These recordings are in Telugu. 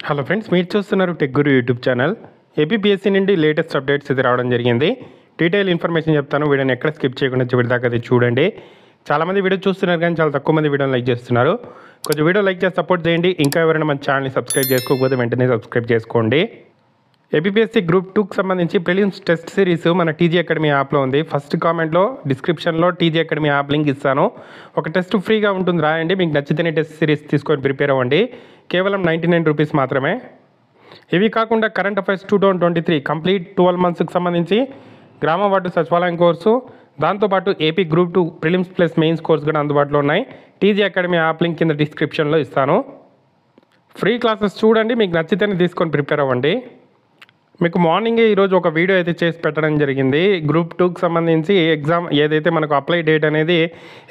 హలో ఫ్రెండ్స్, మీరు చూస్తున్నారు టెక్ గురు యూట్యూబ్ ఛానల్. ఏపీపీఎస్సీ నుండి లేటెస్ట్ అప్డేట్స్ ఇది రావడం జరిగింది. డీటెయిల్ ఇన్ఫర్మేషన్ చెప్తాను. వీడియోని ఎక్కడ స్కిప్ చేయకుండా చివరి దాకా అది చూడండి. చాలామంది వీడియో చూస్తున్నారు కానీ చాలా తక్కువ మంది వీడియోని లైక్ చేస్తున్నారు. కొంచెం వీడియో లైక్ చేసి సపోర్ట్ చేయండి. ఇంకా ఎవరైనా మన ఛానల్ని సబ్స్క్రైబ్ చేసుకోకపోతే వెంటనే సబ్స్క్రైబ్ చేసుకోండి. ఏపీపీఎస్సీ గ్రూప్ 2కి సంబంధించి ప్రిలిమ్స్ టెస్ట్ సిరీస్ మన టీజీ అకాడమీ యాప్లో ఉంది. ఫస్ట్ కామెంట్లో డిస్క్రిప్షన్లో టీజీ అకాడమీ యాప్ లింక్ ఇస్తాను. ఒక టెస్ట్ ఫ్రీగా ఉంటుంది, రాయండి. మీకు నచ్చితేనే టెస్ట్ సిరీస్ తీసుకొని ప్రిపేర్ అవ్వండి. కేవలం 99 రూపీస్ మాత్రమే. ఇవి కాకుండా కరెంట్ అఫైర్స్ 2023 కంప్లీట్ 12 మంత్స్కి సంబంధించి గ్రామ వార్డు సచివాలయం కోర్సు, దాంతోపాటు AP group 2 prelims plus mains course కూడా అందుబాటులో ఉన్నాయి. టీజీ అకాడమీ యాప్ లింక్ కింద డిస్క్రిప్షన్లో ఇస్తాను. ఫ్రీ క్లాసెస్ చూడండి, మీకు నచ్చితేనే తీసుకొని ప్రిపేర్ అవ్వండి. మీకు మార్నింగే ఈరోజు ఒక వీడియో అయితే చేసి పెట్టడం జరిగింది. గ్రూప్ 2కి సంబంధించి ఎగ్జామ్ ఏదైతే మనకు అప్లై డేట్ అనేది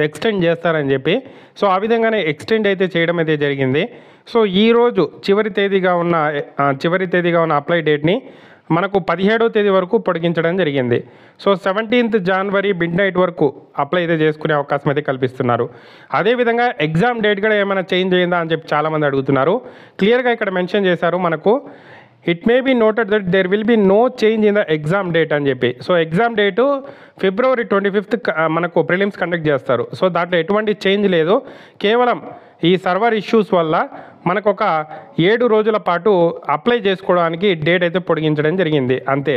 ఎక్స్టెండ్ చేస్తారని చెప్పి, సో ఆ విధంగానే ఎక్స్టెండ్ అయితే చేయడం అయితే జరిగింది. సో ఈరోజు చివరి తేదీగా ఉన్న అప్లై డేట్ని మనకు 17వ తేదీ వరకు పొడిగించడం జరిగింది. సో 17th జనవరి మిడ్ నైట్ వరకు అప్లై అయితే చేసుకునే అవకాశం అయితే కల్పిస్తున్నారు. అదేవిధంగా ఎగ్జామ్ డేట్ కూడా ఏమైనా చేంజ్ అయిందా అని చెప్పి చాలామంది అడుగుతున్నారు. క్లియర్గా ఇక్కడ మెన్షన్ చేశారు మనకు, it may be noted that there will be no change in the exam date అని చెప్పి. So exam date February 25th మనకు ప్రిలిమ్స్ కండక్ట్ చేస్తారు. సో దాంట్లో ఎటువంటి చేంజ్ లేదు. కేవలం ఈ సర్వర్ ఇష్యూస్ వల్ల మనకు ఒక 7 రోజుల పాటు అప్లై చేసుకోవడానికి డేట్ అయితే పొడిగించడం జరిగింది, అంతే.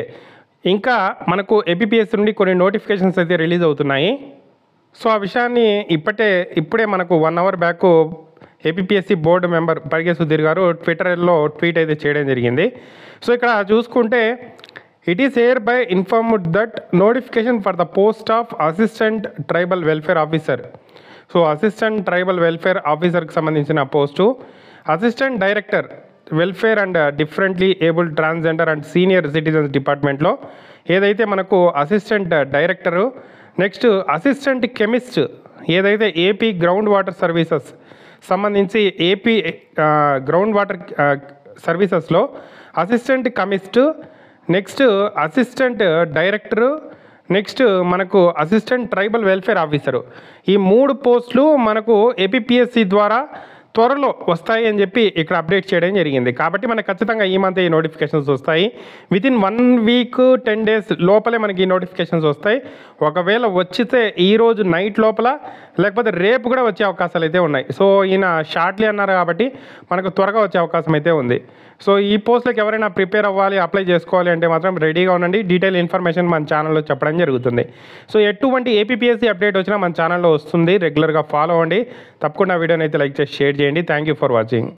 ఇంకా మనకు ఏపీపీఎస్సీ నుండి కొన్ని నోటిఫికేషన్స్ అయితే రిలీజ్ అవుతున్నాయి. సో ఆ విషయాన్ని ఇప్పుడే మనకు 1 hour back APPSC board member Parige Sudheer గారు ట్విట్టర్లో ట్వీట్ అయితే చేయడం జరిగింది. సో ఇక్కడ చూసుకుంటే, it is hereby informed that notification for the post of assistant tribal welfare officer. So assistant tribal welfare ఆఫీసర్కి సంబంధించిన post, assistant director welfare and differently abled transgender and senior citizens డిపార్ట్మెంట్లో ఏదైతే మనకు assistant director, next assistant chemist ఏదైతే ఏపీ గ్రౌండ్ వాటర్ సర్వీసెస్ సంబంధించి ఏపీ గ్రౌండ్ వాటర్ సర్వీసెస్లో assistant chemist, next assistant director, next మనకు అసిస్టెంట్ ట్రైబల్ వెల్ఫేర్ ఆఫీసరు, ఈ 3 పోస్టులు మనకు ఏపీపీఎస్సీ ద్వారా త్వరలో వస్తాయి అని చెప్పి ఇక్కడ అప్డేట్ చేయడం జరిగింది. కాబట్టి మనకు ఖచ్చితంగా ఈ మంత్ ఈ నోటిఫికేషన్స్ వస్తాయి. వితిన్ 1 వీక్ 10 డేస్ లోపలే మనకి ఈ నోటిఫికేషన్స్ వస్తాయి. ఒకవేళ వచ్చితే ఈరోజు నైట్ లోపల, లేకపోతే రేపు కూడా వచ్చే అవకాశాలు అయితే ఉన్నాయి. సో ఈయన షార్ట్లీ అన్నారు కాబట్టి మనకు త్వరగా వచ్చే అవకాశం అయితే ఉంది. సో ఈ పోస్టులకు ఎవరైనా ప్రిపేర్ అవ్వాలి, అప్లై చేసుకోవాలి అంటే మాత్రం రెడీగా ఉండండి. డీటెయిల్ ఇన్ఫర్మేషన్ మన ఛానల్లో చెప్పడం జరుగుతుంది. సో ఎటువంటి ఏపీపీఎస్సీ అప్డేట్ వచ్చినా మన ఛానల్లో వస్తుంది, రెగ్యులర్గా ఫాలో అవ్వండి. తప్పకుండా వీడియోని అయితే లైక్ చేసి షేర్ చేయండి. Thank you for watching.